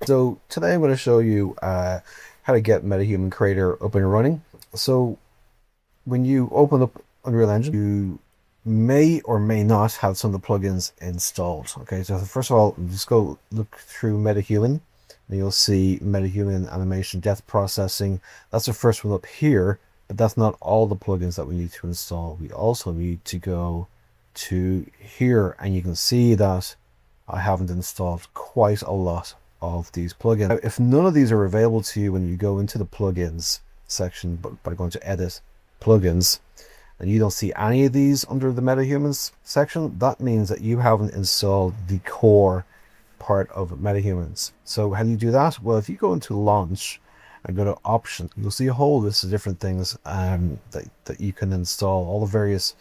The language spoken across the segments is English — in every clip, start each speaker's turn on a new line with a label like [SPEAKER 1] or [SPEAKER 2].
[SPEAKER 1] So today I'm going to show you how to get MetaHuman Creator up and running. So when you open up Unreal Engine, you may or may not have some of the plugins installed. Okay, so first of all, just go look through MetaHuman and you'll see MetaHuman Animation Depth Processing. That's the first one up here, but that's not all the plugins that we need to install. We also need to go to here, and you can see that I haven't installed quite a lot of these plugins. Now, if none of these are available to you when you go into the plugins section by going to edit plugins, and you don't see any of these under the MetaHumans section, that means that you haven't installed the core part of MetaHumans. So how do you do that? Well, if you go into launch and go to options, you'll see a whole list of different things that you can install, all the various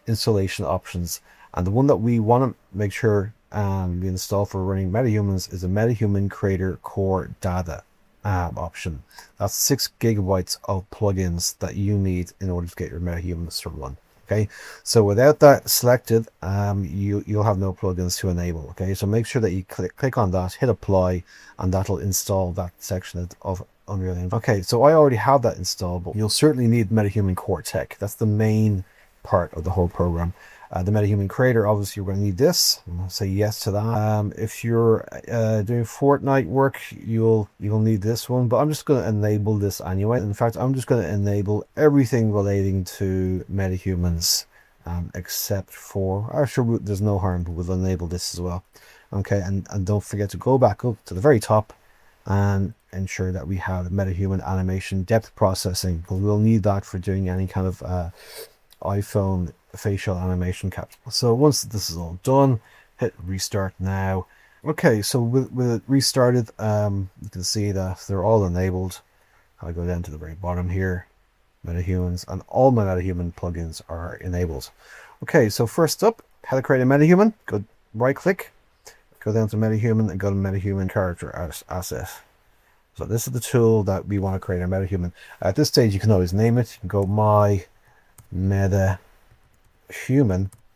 [SPEAKER 1] installation options. And the one that we want to make sure we install for running MetaHumans is the MetaHuman Creator Core Data option. That's 6 gigabytes of plugins that you need in order to get your MetaHumans to run. Okay, so without that selected, you'll have no plugins to enable. Okay, so make sure that you click on that, hit apply, and that'll install that section of Unreal Engine. Okay, so I already have that installed, but you'll certainly need MetaHuman Core Tech. That's the main part of the whole program. The MetaHuman Creator, obviously, you're going to need this. I'll say yes to that. If you're doing Fortnite work, you'll need this one, but I'm just going to enable this anyway. In fact, I'm just going to enable everything relating to MetaHumans, except for, sure, there's no harm, but we'll enable this as well. Okay, and don't forget to go back up to the very top and ensure that we have MetaHuman Animation Depth Processing, because we'll need that for doing any kind of iPhone facial animation capture. So once this is all done, hit restart now. Okay, so with it restarted, you can see that they're all enabled. I'll go down to the very bottom here, MetaHumans, and all my MetaHuman plugins are enabled. Okay, so first up, how to create a MetaHuman. Go right click, go down to MetaHuman, and go to MetaHuman Character Asset. So this is the tool that we want to create a MetaHuman. At this stage, you can always name it. You can go My MetaHuman,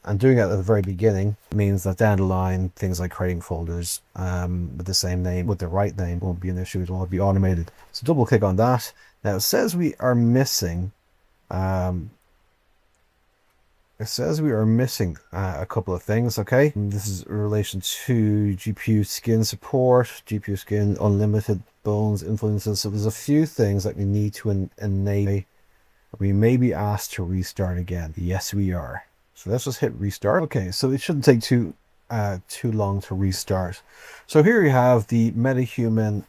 [SPEAKER 1] and doing it at the very beginning means that down the line, things like creating folders with the same name, with the right name, won't be an issue. It will be automated. So double click on that. Now it says we are missing a couple of things. Okay, this is in relation to GPU skin support, GPU skin unlimited bones influences. So there's a few things that we need to enable. We may be asked to restart again. Yes, we are. So let's just hit restart. Okay, so it shouldn't take too long to restart. So here you have the MetaHuman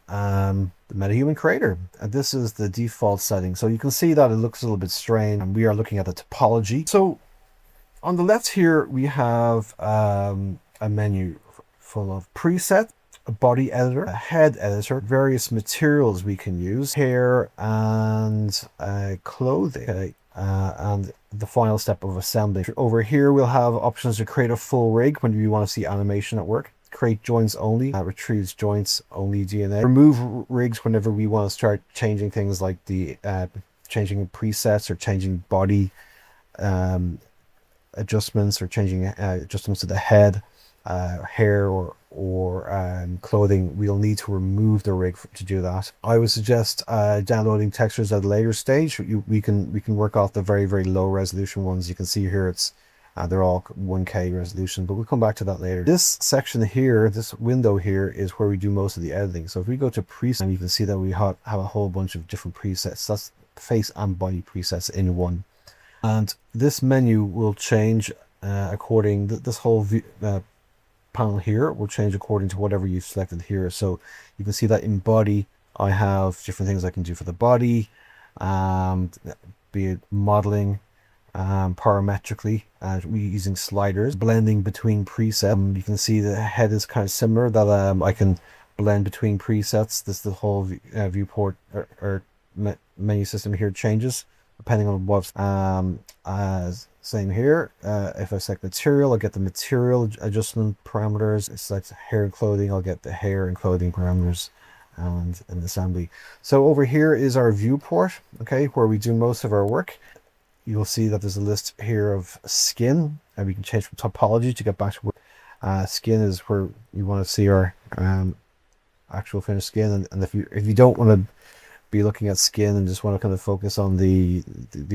[SPEAKER 1] Creator, and this is the default setting. So you can see that it looks a little bit strange, and we are looking at the topology. So on the left here we have a menu full of presets, a body editor, a head editor, various materials we can use, hair and clothing, okay, and the final step of assembly. Over here we'll have options to create a full rig when you want to see animation at work, create joints only, retrieves joints only DNA, remove rigs whenever we want to start changing things like the changing presets or changing body adjustments, or changing adjustments to the head, hair, or clothing. We'll need to remove the rig to do that. I would suggest downloading textures at a later stage. We can work off the very low resolution ones. You can see here they're all 1K resolution, but we'll come back to that later. This section here, this window here, is where we do most of the editing. So if we go to presets, you can see that we have a whole bunch of different presets. That's face and body presets in one. And this menu will change according this whole panel here will change according to whatever you've selected here. So you can see that in body I have different things I can do for the body, be it modeling, parametrically, we using sliders, blending between presets. You can see the head is kind of similar, that I can blend between presets. This the whole viewport or menu system here changes depending on what's same here. If I select material, I'll get the material adjustment parameters. If I select hair and clothing, I'll get the hair and clothing parameters, and an assembly. So over here is our viewport, okay, where we do most of our work. You'll see that there's a list here of skin, and we can change from topology to get back to skin is where you want to see our actual finished skin. And if you don't want to be looking at skin and just want to kind of focus on the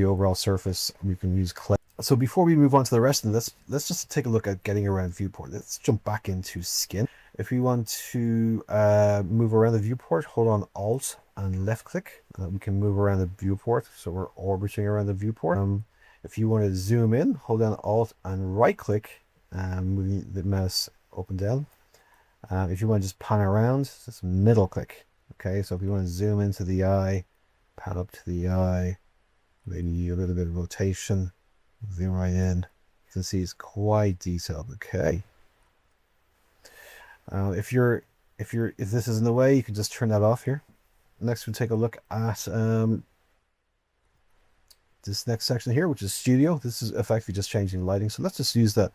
[SPEAKER 1] overall surface, you can use clay. So before we move on to the rest of this, let's just take a look at getting around viewport. Let's jump back into skin. If we want to move around the viewport, hold on Alt and left click. We can move around the viewport, so we're orbiting around the viewport. If you want to zoom in, hold down Alt and right click, moving the mouse up and down. If you want to just pan around, just middle click. Okay, so if you want to zoom into the eye, pan up to the eye, maybe a little bit of rotation, zoom right in. You can see it's quite detailed. Okay. If this is in the way, you can just turn that off here. Next, we'll take a look at this next section here, which is studio. This is effectively just changing lighting. So let's just use that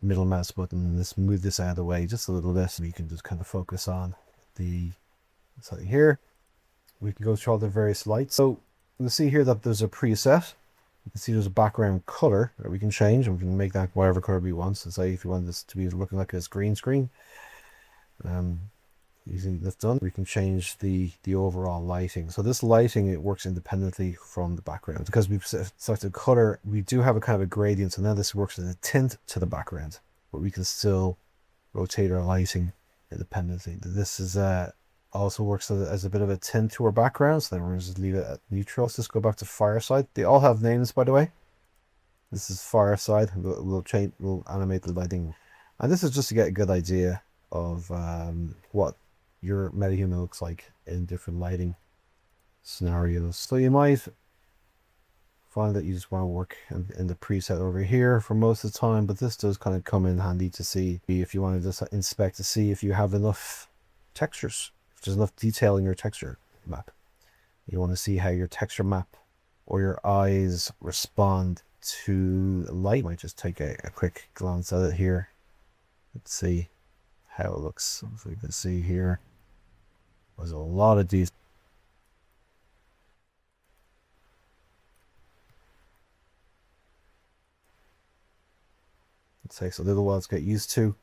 [SPEAKER 1] middle mouse button and let's move this out of the way just a little bit so we can just kind of focus on the setting here. We can go through all the various lights. So you'll see here that there's a preset. You can see there's a background color that we can change, and we can make that whatever color we want. So say if you want this to be looking like a green screen, using this done, we can change the overall lighting. So this lighting, it works independently from the background. Because we've selected color, we do have a kind of a gradient, so now this works as a tint to the background, but we can still rotate our lighting independently. This is also works as a bit of a tint to our background, so then we're just leave it at neutral. Let's just go back to Fireside. They all have names, by the way. This is Fireside. We'll animate the lighting, and this is just to get a good idea of what your MetaHuman looks like in different lighting scenarios. So you might find that you just want to work in the preset over here for most of the time, but this does kind of come in handy to see if you want to just inspect to see if you have enough textures, if there's enough detail in your texture map. You want to see how your texture map or your eyes respond to light. You might just take a quick glance at it here. Let's see how it looks. So you can see here there's a lot of detail. It takes a little while to get used to,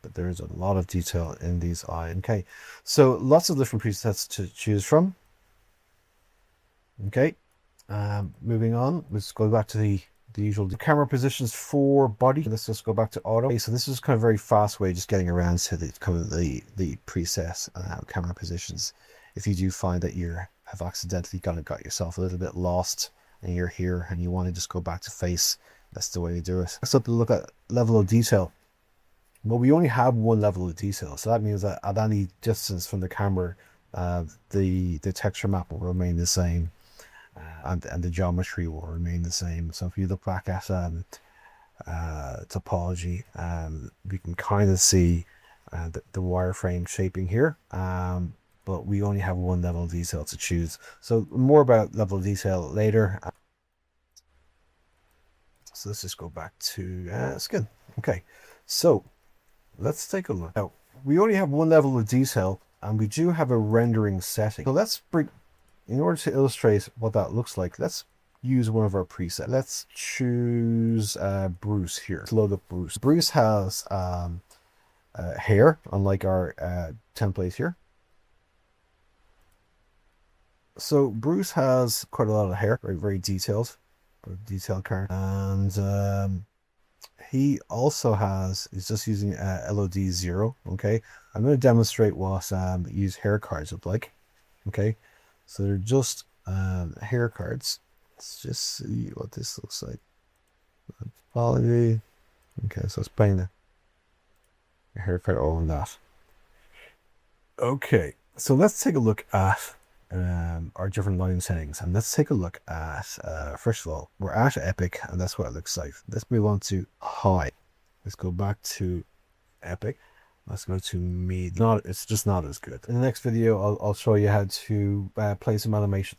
[SPEAKER 1] but there is a lot of detail in these eyes. Okay, so lots of different presets to choose from. Okay, moving on, let's go back to the usual camera positions for body. Let's just go back to auto. Okay, so this is kind of a very fast way just getting around to the kind of the preset camera positions. If you do find that you have accidentally kind of got yourself a little bit lost and you're here and you want to just go back to face, that's the way to do it. Let's look at level of detail. Well, we only have one level of detail, so that means that at any distance from the camera, the texture map will remain the same. And the geometry will remain the same. So if you look back at topology, we can kind of see the wireframe shaping here, but we only have one level of detail to choose. So more about level of detail later. So let's just go back to skin. Okay, so let's take a look. Now, we only have one level of detail, and we do have a rendering setting. So let's bring... In order to illustrate what that looks like, let's use one of our presets. Let's choose Bruce here. Let's load up Bruce. Bruce has hair, unlike our template here. So Bruce has quite a lot of hair, very, very detailed character. And he also he's just using LOD 0, okay? I'm going to demonstrate what use hair cards look like, okay? So they're just hair cards. Let's just see what this looks like. Quality. Okay, so it's playing a hair card all on that. Okay, so let's take a look at our different lighting settings, and let's take a look at first of all, we're at epic, and that's what it looks like. Let's move on to high. Let's go back to epic. Let's go to medium. It's just not as good. In the next video, I'll show you how to play some animation.